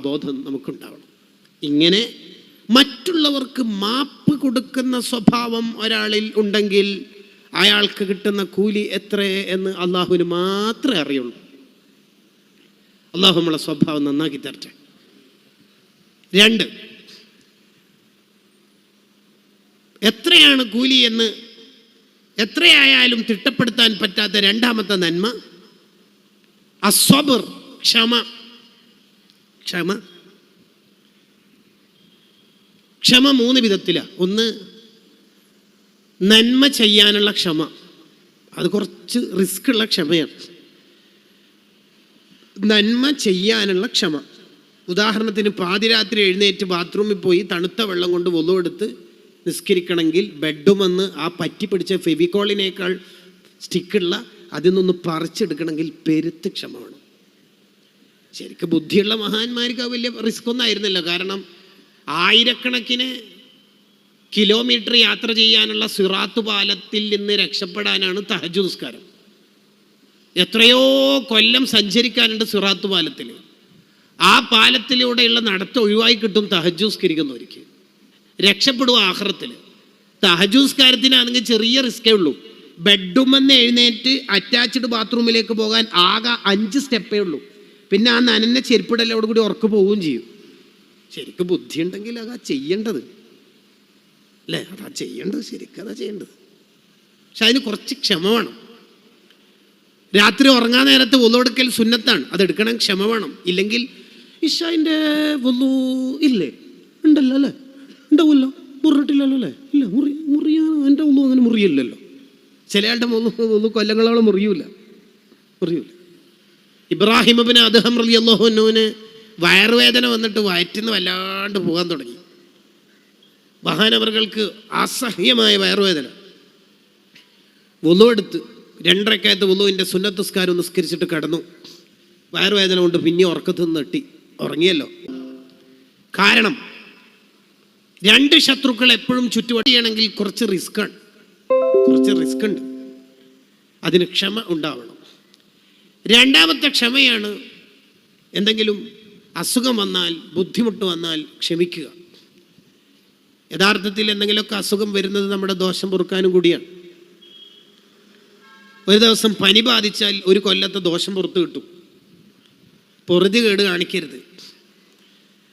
ബോധം നമുക്കുണ്ടാവണം. ഇങ്ങനെ മറ്റുള്ളവർക്ക് മാപ്പ് കൊടുക്കുന്ന സ്വഭാവം ഒരാളിൽ ഉണ്ടെങ്കിൽ അയാൾക്ക് കിട്ടുന്ന കൂലി എത്ര എന്ന് അള്ളാഹുവിന് മാത്രമേ അറിയുള്ളൂ. അള്ളാഹു നമ്മളെ സ്വഭാവം നന്നാക്കി തരട്ടെ. 2, എത്രയാണ് കൂലി എന്ന് എത്രയായാലും തിട്ടപ്പെടുത്താൻ പറ്റാത്ത രണ്ടാമത്തെ നന്മ അസ്വബർ, ക്ഷമ. ക്ഷമ 3 വിധത്തിലാണ്. ഒന്ന്, നന്മ ചെയ്യാനുള്ള ക്ഷമ. അത് കുറച്ച് റിസ്ക് ഉള്ള ക്ഷമയാണ്. നന്മ ചെയ്യാനുള്ള ക്ഷമ. ഉദാഹരണത്തിന് പാതിരാത്രി എഴുന്നേറ്റ് ബാത്റൂമിൽ പോയി തണുത്ത വെള്ളം കൊണ്ട് വുളു എടുത്ത് നിസ്കരിക്കണമെങ്കിൽ ബെഡുമെന്ന് ആ പറ്റി പിടിച്ച ഫെവിക്കോളിനേക്കാൾ സ്റ്റിക്കുള്ള അതിൽ നിന്നൊന്ന് പറിച്ചെടുക്കണമെങ്കിൽ പെരുത്ത് ക്ഷമ വേണം. ശരിക്കും ബുദ്ധിയുള്ള മഹാന്മാർക്ക് വലിയ റിസ്ക് ഒന്നും ആയിരുന്നില്ല. കാരണം ആയിരക്കണക്കിന് കിലോമീറ്റർ യാത്ര ചെയ്യാനുള്ള സിറാത്ത് പാലത്തിൽ നിന്ന് രക്ഷപ്പെടാനാണ് തഹജ്ജുദ് നിസ്കാരം. എത്രയോ കൊല്ലം സഞ്ചരിക്കാനുണ്ട് സിറാത്ത് പാലത്തിൽ. ആ പാലത്തിലൂടെയുള്ള നടത്തം ഒഴിവായി കിട്ടും തഹജ്ജുദ് നിസ്കരിക്കുന്നവർക്ക്. രക്ഷപ്പെടുക ആഖിറത്തിൽ. തഹജ്ജുദ് നിസ്കാരത്തിനാണെങ്കിൽ ചെറിയ റിസ്ക്കേ ഉള്ളൂ. ബെഡ്റൂമെന്ന് എഴുന്നേറ്റ് അറ്റാച്ച്ഡ് ബാത്റൂമിലേക്ക് പോകാൻ ആകെ 5 സ്റ്റെപ്പേ ഉള്ളൂ. പിന്നെ ആ നനഞ്ഞ ചെരുപ്പിടലോട് കൂടി ഉറക്ക് പോവുകയും ചെയ്യും. ശരിക്കും ബുദ്ധി ഉണ്ടെങ്കിൽ അതാ ചെയ്യേണ്ടത് അല്ലേ? അതാ ചെയ്യേണ്ടത്, ശരിക്കും അതാ ചെയ്യേണ്ടത്. പക്ഷെ അതിന് കുറച്ച് ക്ഷമ വേണം. രാത്രി ഉറങ്ങാൻ നേരത്ത് വുളു എടുക്കൽ സുന്നത്താണ്, അതെടുക്കണം, ക്ഷമ വേണം. ഇല്ലെങ്കിൽ ഇഷാൻ്റെ വുളു ഇല്ലേ? ഉണ്ടല്ലോ അല്ലേ? ഉണ്ടാവുമല്ലോ, മുറിട്ടില്ലല്ലോ അല്ലേ? ഇല്ല, മുറിയാൻ എൻ്റെ വുളു അങ്ങനെ മുറിയില്ലല്ലോ. ചിലയാളുടെ വുളു കൊല്ലങ്ങളോളം മുറിയൂല. ഇബ്രാഹിം ഇബ്നു അദ്ഹം റളിയല്ലാഹു അൻഹുവിന് വയറുവേദന വന്നിട്ട് വയറ്റിന്ന് വല്ലാണ്ട് പോകാൻ തുടങ്ങി. മഹാനവറുകൾക്ക് അസഹ്യമായ വയറുവേദന. വുളു എടുത്ത് 2 റക്അത്ത് വുളുവിൻ്റെ സുന്നത്ത് നിസ്കാരം നിസ്കരിച്ചിട്ട് കിടന്നു. വയറുവേദന കൊണ്ട് പിന്നെ ഉറക്കത്ത് നിന്ന് നെട്ടി ഉറങ്ങിയല്ലോ. കാരണം 2 ശത്രുക്കൾ എപ്പോഴും ചുറ്റുവട്ടിയാണെങ്കിൽ കുറച്ച് റിസ്ക് ഉണ്ട്. അതിന് ക്ഷമ ഉണ്ടാവണം. രണ്ടാമത്തെ ക്ഷമയാണ് എന്തെങ്കിലും അസുഖം വന്നാൽ, ബുദ്ധിമുട്ട് വന്നാൽ ക്ഷമിക്കുക. യഥാർത്ഥത്തിൽ എന്തെങ്കിലുമൊക്കെ അസുഖം വരുന്നത് നമ്മുടെ ദോഷം പൊറുക്കാനും കൂടിയാണ്. ഒരു ദിവസം പനി ബാധിച്ചാൽ 1 കൊല്ലത്തെ ദോഷം പുറത്ത് കിട്ടും. പൊറുതി കേട് കാണിക്കരുത്.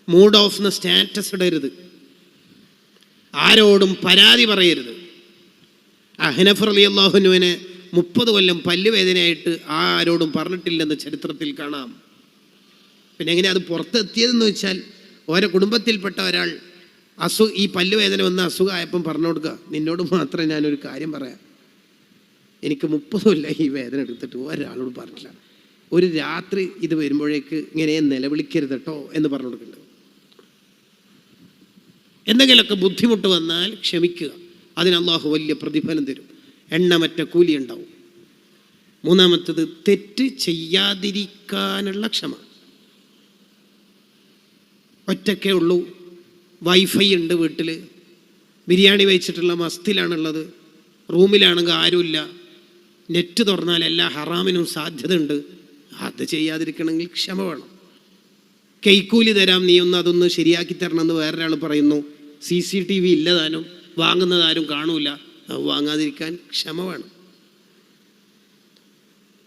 മൂഡ് ഓഫ് എന്ന സ്റ്റാറ്റസ് ഇടരുത്. ആരോടും പരാതി പറയരുത്. ഹനഫ് റളിയല്ലാഹു അൻഹുവിനെ 30 കൊല്ലം പല്ലുവേദനയായിട്ട് ആരോടും പറഞ്ഞിട്ടില്ലെന്ന് ചരിത്രത്തിൽ കാണാം. പിന്നെ എങ്ങനെ അത് പുറത്തെത്തിയതെന്ന് വെച്ചാൽ, ഓരോ കുടുംബത്തിൽപ്പെട്ട ഒരാൾ ഈ പല്ലുവേദന വന്ന അസുഖമായപ്പം പറഞ്ഞു കൊടുക്കുക, നിന്നോട് മാത്രമേ ഞാനൊരു കാര്യം പറയാം, എനിക്ക് 30 കൊല്ലം ഈ വേദന എടുത്തിട്ട് ഒരാളോട് പറഞ്ഞില്ല. ഒരു രാത്രി ഇത് വരുമ്പോഴേക്ക് ഇങ്ങനെ നിലവിളിക്കരുത് കേട്ടോ എന്ന് പറഞ്ഞു കൊടുക്കുന്നുണ്ട്. എന്തെങ്കിലുമൊക്കെ ബുദ്ധിമുട്ട് വന്നാൽ ക്ഷമിക്കുക. അതിന് അല്ലാഹു വലിയ പ്രതിഫലം തരും, എണ്ണമറ്റ കൂലി ഉണ്ടാവും. 3-മത്തേത് തെറ്റ് ചെയ്യാതിരിക്കാനുള്ള ക്ഷമ. ഒറ്റക്കേ ഉള്ളൂ, വൈഫൈ ഉണ്ട് വീട്ടിൽ, ബിരിയാണി വെച്ചിട്ടുള്ള മസ്തിലാണുള്ളത്, റൂമിലാണെങ്കിൽ ആരുമില്ല, നെറ്റ് തുറന്നാൽ എല്ലാ ഹറാമിനും സാധ്യത ഉണ്ട്. അത് ചെയ്യാതിരിക്കണമെങ്കിൽ ക്ഷമ വേണം. കൈക്കൂലി തരാം, നീ ഒന്ന് അതൊന്ന് ശരിയാക്കി തരണമെന്ന് വേറൊരാൾ പറയുന്നു. CCTV ഇല്ലതാനും വാങ്ങുന്നതാരും കാണൂല, വാങ്ങാതിരിക്കാൻ ക്ഷമ വേണം.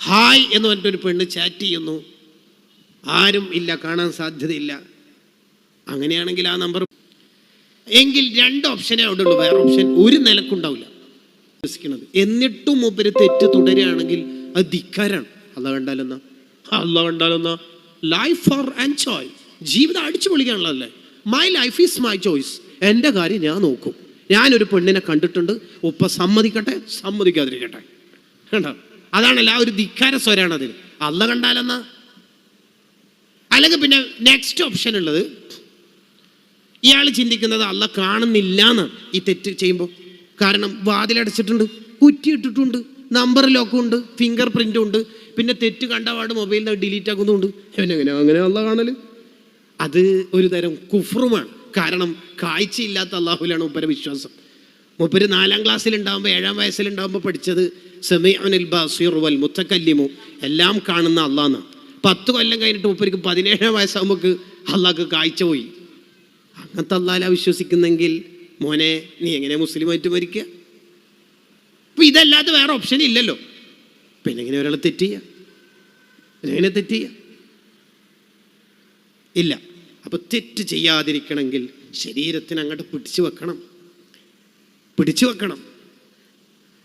ഹായ് എന്ന് പറഞ്ഞിട്ടൊരു പെണ്ണ് ചാറ്റ് ചെയ്യുന്നു, ആരും ഇല്ല, കാണാൻ സാധ്യതയില്ല. അങ്ങനെയാണെങ്കിൽ ആ നമ്പർ എങ്കിൽ 2 ഓപ്ഷനേ അവിടെ ഉള്ളൂ, വേറെ ഓപ്ഷൻ ഒരു നിലക്കുണ്ടാവില്ല. എന്നിട്ടും മൂപ്പര് തെറ്റ് തുടരുകയാണെങ്കിൽ അത് ധിക്കാരാണ്. അല്ലാഹ് കണ്ടാലെന്നാ ലൈഫ് ഫോർ എൻജോയ്, ജീവിതം അടിച്ചു പൊളിക്കാനുള്ളതല്ലേ. My life is my choice, എൻ്റെ കാര്യം ഞാൻ നോക്കും. ഞാനൊരു പെണ്ണിനെ കണ്ടിട്ടുണ്ട്, ഉപ്പ സമ്മതിക്കട്ടെ സമ്മതിക്കാതിരിക്കട്ടെ, കണ്ടോ? അതാണല്ല ഒരു ധിക്കാര സ്വരാണ് അതിന്. അല്ലാഹ് കണ്ടാലെന്നാ. അല്ലെങ്കിൽ പിന്നെ നെക്സ്റ്റ് ഓപ്ഷൻ ഉള്ളത്, ഇയാൾ ചിന്തിക്കുന്നത് അല്ലാഹ് കാണുന്നില്ല എന്നാണ് ഈ തെറ്റ് ചെയ്യുമ്പോൾ. കാരണം വാതിലടച്ചിട്ടുണ്ട്, കുറ്റിയിട്ടിട്ടുണ്ട്, നമ്പർ ലോക്കും ഉണ്ട്, ഫിംഗർ പ്രിൻറ്റും ഉണ്ട്, പിന്നെ തെറ്റ് കണ്ടപാട് മൊബൈലിൽ നിന്ന് ഡിലീറ്റ് ആക്കുന്നുണ്ട്. അങ്ങനെ അല്ലാഹ് കാണല്? അത് ഒരു തരം കുഫ്റുമാണ്. കാരണം കാഴ്ചയില്ലാത്ത അള്ളാഹുലാണ് മൂപ്പരെ വിശ്വാസം. മൂപ്പര് 4-ാം ക്ലാസ്സിലുണ്ടാകുമ്പോൾ 7-ാം വയസ്സിലുണ്ടാകുമ്പോൾ പഠിച്ചത് സമീഉൽ ബസീർ വൽ മുതകല്ലിമു, എല്ലാം കാണുന്ന അള്ളാഹ്. 10 കൊല്ലം കഴിഞ്ഞിട്ട് മൂപ്പർക്ക് 17-ാം വയസ്സാകുമ്പോൾ അള്ളാഹ്ക്ക് കാഴ്ച പോയി. അങ്ങനത്തെ അള്ളാഹ്ല വിശ്വസിക്കുന്നെങ്കിൽ മോനെ നീ എങ്ങനെ മുസ്ലിമായിട്ട് മരിക്കുക? അപ്പൊ ഇതല്ലാതെ വേറെ ഓപ്ഷൻ ഇല്ലല്ലോ. പിന്നെ എങ്ങനെ ഒരാൾ തെറ്റ് ചെയ്യുക? എങ്ങനെ തെറ്റ് ചെയ്യുക? ഇല്ല. അപ്പൊ തെറ്റ് ചെയ്യാതിരിക്കണമെങ്കിൽ ശരീരത്തിന് അങ്ങോട്ട് പിടിച്ചു വെക്കണം.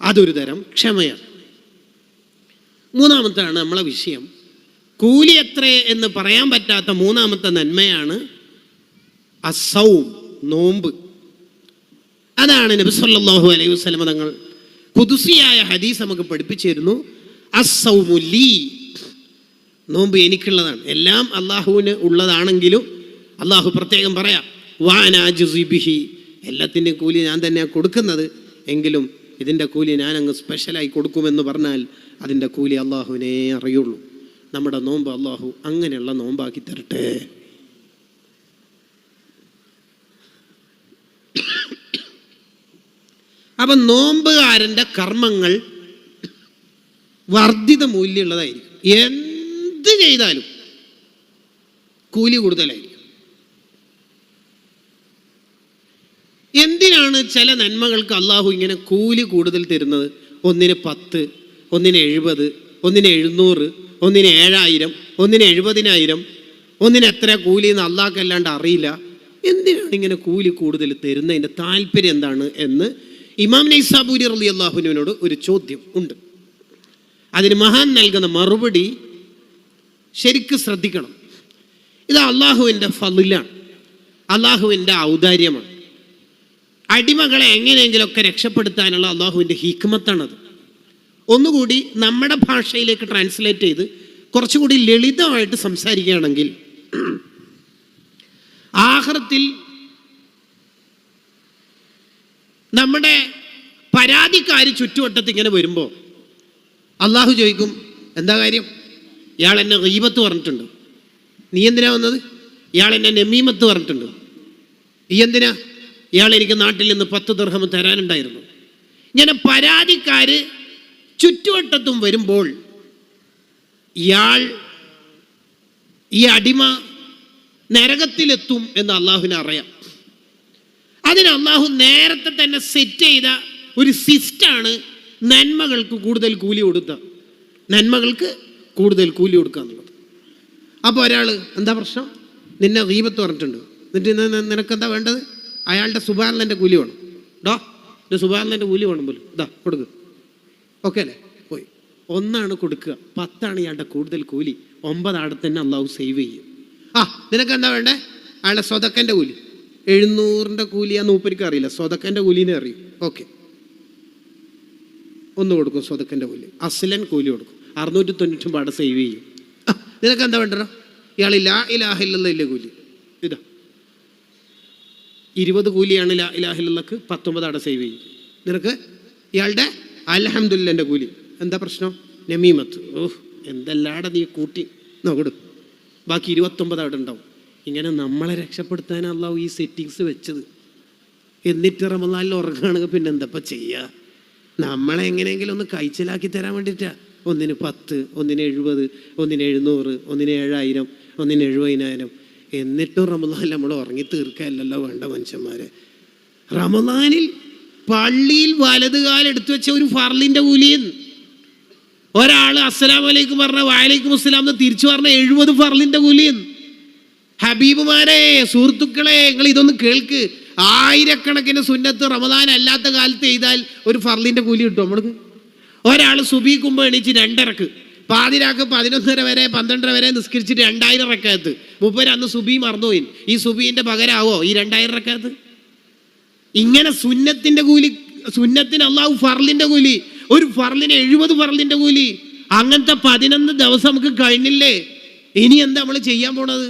അതൊരു തരം ക്ഷമയാണ്. മൂന്നാമത്താണ് നമ്മളെ വിഷയം. കൂലി എത്ര എന്ന് പറയാൻ പറ്റാത്ത മൂന്നാമത്തെ നന്മയാണ് അസ്സൗം, നോമ്പ്. അതാണ് നബി സല്ലല്ലാഹു അലൈഹി വസല്ലം തങ്ങൾ ഖുദ്സിയായ ഹദീസ് നമുക്ക് പഠിപ്പിച്ചു തരുന്നു. അസ്സൗമു ലീ, നോമ്പ് എനിക്കുള്ളതാണ്. എല്ലാം അള്ളാഹുവിന് ഉള്ളതാണെങ്കിലും അള്ളാഹു പ്രത്യേകം പറയാം, വഅനാ അജ്സി ബിഹി, എല്ലാത്തിൻ്റെയും കൂലി ഞാൻ തന്നെയാണ് കൊടുക്കുന്നത്, എങ്കിലും ഇതിൻ്റെ കൂലി ഞാൻ അങ്ങ് സ്പെഷ്യലായി കൊടുക്കുമെന്ന് പറഞ്ഞാൽ അതിൻ്റെ കൂലി അള്ളാഹുവിനെ അറിയുള്ളൂ. നമ്മുടെ നോമ്പ് അള്ളാഹു അങ്ങനെയുള്ള നോമ്പാക്കി തരട്ടെ. അപ്പം നോമ്പുകാരൻ്റെ കർമ്മങ്ങൾ വർദ്ധിത മൂല്യമുള്ളതായിരിക്കും. എന്ത് ചെയ്താലും കൂലി കൂടുതലായിരിക്കും. എന്തിനാണ് ചില നന്മകൾക്ക് അള്ളാഹു ഇങ്ങനെ കൂലി കൂടുതൽ തരുന്നത്? ഒന്നിന് 10, ഒന്നിന് 70, ഒന്നിന് 700, ഒന്നിന് 7000, ഒന്നിന് 70,000, ഒന്നിന് എത്ര കൂലി എന്ന് അള്ളാഹ്ക്കല്ലാണ്ട് അറിയില്ല. എന്തിനാണ് ഇങ്ങനെ കൂലി കൂടുതൽ തരുന്നതിൻ്റെ താല്പര്യം എന്താണ് എന്ന് ഇമാം നൈസാബൂരി റളിയല്ലാഹുവിനോട് ഒരു ചോദ്യം ഉണ്ട്. അതിന് മഹാൻ നൽകുന്ന മറുപടി ശരിക്കും ശ്രദ്ധിക്കണം. ഇത് അള്ളാഹുവിൻ്റെ ഫളിലാണ്, അള്ളാഹുവിൻ്റെ ഔദാര്യമാണ്. അടിമകളെ എങ്ങനെയെങ്കിലുമൊക്കെ രക്ഷപ്പെടുത്താനുള്ള അള്ളാഹുവിൻ്റെ ഹിക്മത്താണത്. ഒന്നുകൂടി നമ്മുടെ ഭാഷയിലേക്ക് ട്രാൻസ്ലേറ്റ് ചെയ്ത് കുറച്ചുകൂടി ലളിതമായിട്ട് സംസാരിക്കുകയാണെങ്കിൽ, ആഖിറത്തിൽ നമ്മുടെ പരാതിക്കാർ ചുറ്റുവട്ടത്ത് ഇങ്ങനെ വരുമ്പോൾ അള്ളാഹു ചോദിക്കും, എന്താ കാര്യം? ഇയാൾ എന്നെ ഗീബത്ത് പറഞ്ഞിട്ടുണ്ട്. നീ എന്തിനാ വന്നത്? ഇയാൾ എന്നെ നമീമത്ത് പറഞ്ഞിട്ടുണ്ട്. ഈ എന്തിനാ? ഇയാൾ എനിക്ക് നാട്ടിൽ നിന്ന് 10 ദിർഹം തരാനുണ്ടായിരുന്നു. ഇങ്ങനെ പരാതിക്കാർ ചുറ്റുവട്ടത്തും വരുമ്പോൾ ഈ അടിമ നരകത്തിലെത്തും എന്ന് അള്ളാഹുവിനെ അറിയാം. അതിന് അള്ളാഹു നേരത്തെ തന്നെ സെറ്റ് ചെയ്ത ഒരു സിസ്റ്റാണ് നന്മകൾക്ക് കൂടുതൽ കൂലി കൊടുക്കുക എന്നുള്ളത്. അപ്പോൾ ഒരാൾ എന്താ പ്രശ്നം? നിന്നെ ഗീബത്ത് പറഞ്ഞിട്ടുണ്ട്, എന്നിട്ട് നിനക്കെന്താ വേണ്ടത്? അയാളുടെ സുബ്ഹാനല്ലാഹ്ന്റെ കൂലി വേണം. എൻ്റെ സുബ്ഹാനല്ലാഹ്ന്റെ കൂലി വേണം പോലും, ഇതാ കൊടുക്കുക. ഓക്കെ അല്ലേ? പോയി 1 കൊടുക്കുക, 10 ഇയാളുടെ കൂടുതൽ കൂലി, 9 അവിടെ തന്നെ അള്ളാഹു സേവ് ചെയ്യും. നിനക്ക് എന്താ വേണ്ടേ? അയാളുടെ സ്വതക്കൻ്റെ കൂലി 700 കൂലിയാന്ന് മൂപ്പർക്ക് അറിയില്ല, സ്വതക്കൻ്റെ കൂലിനെ അറിയും. ഓക്കെ, 1 കൊടുക്കും സ്വതക്കൻ്റെ കൂലി, അസ്ലൻ കൂലി കൊടുക്കും, 699 അവിടെ സേവ് ചെയ്യും. നിനക്ക് എന്താ വേണ്ടോ? ഇയാൾ ലാ ഇലാഹ ഇല്ലല്ലാഹ് കൂലി, ഇതാ 20 കൂലിയാണ് ലാ ഇലാഹ ഇല്ലല്ലാഹ്ക്ക്, 19 അവിടെ സേവ് ചെയ്യും. നിനക്ക് ഇയാളുടെ അൽഹംദുലില്ലാഹിന്റെ കൂലി, എന്താ പ്രശ്നം? നമീമത്ത്, എന്തെല്ലാടെ നീ കൂട്ടി നോക്കിടും, ബാക്കി 29 അവിടെ ഉണ്ടാവും. ഇങ്ങനെ നമ്മളെ രക്ഷപ്പെടുത്താൻ അള്ളാഹു ഈ സെറ്റിങ്സ് വെച്ചത്. എന്നിട്ട് റമളാനിൽ ഉറങ്ങുകയാണെങ്കിൽ പിന്നെ എന്താ ചെയ്യുക? നമ്മളെ എങ്ങനെയെങ്കിലും ഒന്ന് കഴിച്ചിലാക്കി തരാൻ വേണ്ടിയിട്ടാ. 1-ന് 10, 1-ന് 70, 1-ന് 700, 1-ന് 7000, 1-ന് 70,000. എന്നിട്ടും റമളാനിൽ നമ്മൾ ഉറങ്ങി തീർക്കാനല്ലോ വേണ്ട മനുഷ്യന്മാരെ. റമളാനിൽ പള്ളിയിൽ വലതുകാലം എടുത്തു വെച്ച ഒരു ഫർളിൻ്റെ കൂലിയും, ഒരാൾ അസ്സലാമു അലൈക്കും പറഞ്ഞ വഅലൈക്കും അസ്സലാം എന്ന് തിരിച്ചു പറഞ്ഞ 70 ഫർളിൻ്റെ കൂലിയും. ഹബീബുമാരെ, സുഹൃത്തുക്കളെ, നിങ്ങൾ ഇതൊന്ന് കേൾക്ക്. 1000കണക്കിന് സുന്നത്ത് റമദാൻ അല്ലാത്ത കാലത്ത് ചെയ്താൽ ഒരു ഫർളിൻ്റെ കൂലി കിട്ടും നമ്മൾക്ക്. ഒരാൾ സുബീക്കുമ്പോൾ എണീച്ച് 2 പാതിരാക്ക് 11:30 വരെ 12:30 വരെ നിസ്കരിച്ചിട്ട് 2000 റക്അത്ത്. മൂപ്പര് അന്ന് സുബി മറന്നുപോയി. ഈ സുബീൻ്റെ പകരാവോ ഈ 2000 റക്അത്ത്? ഇങ്ങനെ സുന്നത്തിൻ്റെ കൂലി, സുന്നത്തിന് അള്ളാഹു ഫർളിൻ്റെ കൂലി, ഒരു ഫർളിന് 70 ഫർളിൻ്റെ കൂലി. അങ്ങനത്തെ 11 ദിവസം നമുക്ക് കഴിഞ്ഞില്ലേ? ഇനി എന്താ നമ്മൾ ചെയ്യാൻ പോണത്?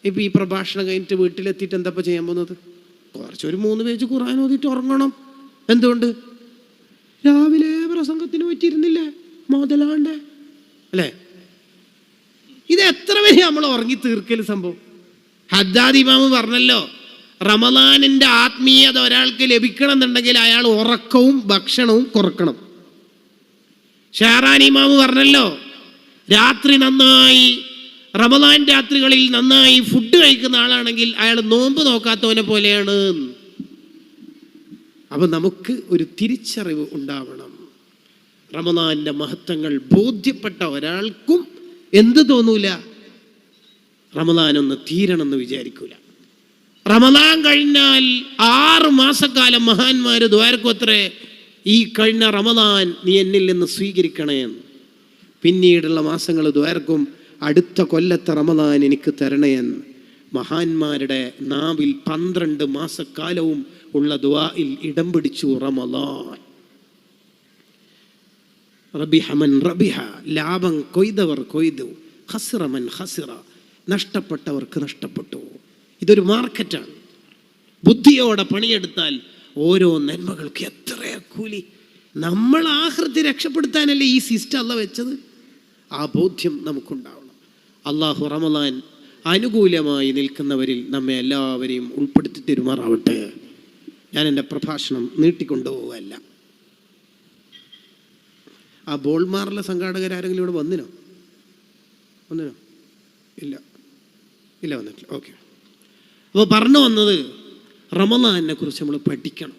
ഇപ്പം ഈ പ്രഭാഷണം കഴിഞ്ഞിട്ട് വീട്ടിലെത്തിയിട്ട് എന്താ ചെയ്യാൻ പോകുന്നത്? കുറച്ചൊരു 3 പേജ് ഖുർആൻ ഓതിയിട്ട് ഉറങ്ങണം. എന്തുകൊണ്ട്? രാവിലെ പ്രസംഗത്തിന് പറ്റിയിരുന്നില്ലേ മുതലാണ്ട് അല്ലേ? ഇത് എത്ര വരെ നമ്മൾ ഉറങ്ങി തീർക്കൽ സംഭവം? ഹദ്ദാദ് ഇമാമ് പറഞ്ഞല്ലോ, റമളാനിൻ്റെ ആത്മീയത ഒരാൾക്ക് ലഭിക്കണം എന്നുണ്ടെങ്കിൽ അയാൾ ഉറക്കവും ഭക്ഷണവും കുറക്കണം. ഷാറാൻ ഇമാമ് പറഞ്ഞല്ലോ, രാത്രി നന്നായി റമദാൻ രാത്രികളിൽ നന്നായി ഫുഡ് കഴിക്കുന്ന ആളാണെങ്കിൽ അയാൾ നോമ്പ് നോക്കാത്തവനെ പോലെയാണ്. അപ്പം നമുക്ക് ഒരു തിരിച്ചറിവ് ഉണ്ടാവണം. റമദാന്റെ മഹത്വങ്ങൾ ബോധ്യപ്പെട്ട ഒരാൾക്കും എന്ത് തോന്നൂല, റമദാൻ ഒന്ന് തീരണമെന്ന് വിചാരിക്കൂല. റമദാൻ കഴിഞ്ഞാൽ 6 മാസക്കാലം മഹാന്മാര് ദ്വാരക്കോത്രേ, ഈ കഴിഞ്ഞ റമദാൻ നീ എന്നിൽ നിന്ന് സ്വീകരിക്കണേ എന്ന്. പിന്നീടുള്ള മാസങ്ങൾ ദ്വാരക്കും, അടുത്ത കൊല്ലത്തെ റമദാൻ എനിക്ക് തരണേ എന്ന്. മഹാന്മാരുടെ നാവിൽ 12 മാസക്കാലവും ഉള്ള ദുആയിൽ ഇടം പിടിച്ചു റമദാൻ. റബിഹ മൻ റബിഹ, ലാഭം കൊയ്തവർ കൊയ്തു, ഖസ്റ മൻ ഖസ്റ, നഷ്ടപ്പെട്ടവർക്ക് നഷ്ടപ്പെട്ടു. ഇതൊരു മാർക്കറ്റാണ്. ബുദ്ധിയോടെ പണിയെടുത്താൽ ഓരോ നന്മകൾക്ക് എത്രയാ കൂലി. നമ്മൾ ആഖിറത്തെ രക്ഷപ്പെടുത്താനല്ലേ ഈ സിസ്റ്റം അല്ലാഹു വെച്ചത്. ആ ബോധ്യം നമുക്കുണ്ടാവണം. അള്ളാഹു റമദാൻ അനുകൂലമായി നിൽക്കുന്നവരിൽ നമ്മെ എല്ലാവരെയും ഉൾപ്പെടുത്തി തരുമാറാവട്ടെ. ഞാൻ എൻ്റെ പ്രഭാഷണം നീട്ടിക്കൊണ്ടുപോവുകയല്ല. ആ ബോൾമാറിലെ സംഘാടകരാരെങ്കിലും ഇവിടെ വന്നിനോ? ഇല്ല വന്നിട്ടില്ല. ഓക്കെ. അപ്പോൾ പറഞ്ഞു വന്നത്, റമദാനെ കുറിച്ച് നമ്മൾ പഠിക്കണം.